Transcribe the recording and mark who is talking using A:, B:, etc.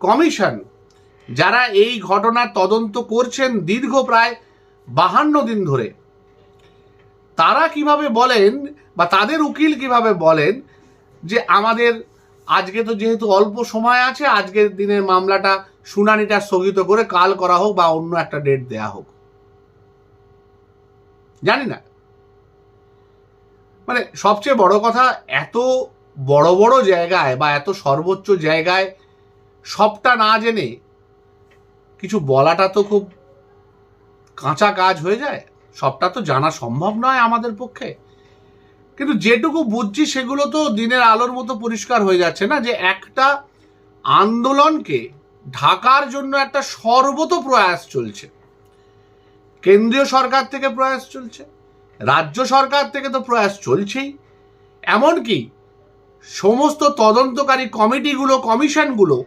A: Commission যারা এই ঘটনার তদন্ত করছেন দীর্ঘ প্রায় 52 দিন ধরে, তারা কিভাবে বলেন বা তাদের উকিল কিভাবে বলেন যে আমাদের আজকে তো যেহেতু অল্প সময় আছে, আজকের দিনের মামলাটা শুনানিটা স্থগিত করে কাল করা হোক বা অন্য একটা ডেট দেয়া হোক। জানি না, মানে সবচেয়ে বড় কথা, এত বড় বড় জায়গায় বা এত সর্বোচ্চ জায়গায় সবটা না জেনে কিছু বলাটা তো খুব কাঁচা কাজ হয়ে যায়। সবটা তো জানা সম্ভব নয় আমাদের পক্ষে, কিন্তু যেটুকু বুঝছি সেগুলো তো দিনের আলোর মতো পরিষ্কার হয়ে যাচ্ছে না, যে একটা আন্দোলনকে ঢাকার জন্য একটা সর্বত প্রয়াস চলছে। কেন্দ্রীয় সরকার থেকে প্রয়াস চলছে, রাজ্য সরকার থেকে তো প্রয়াস চলছেই, এমনকি সমস্ত তদন্তকারী কমিটিগুলো, কমিশনগুলো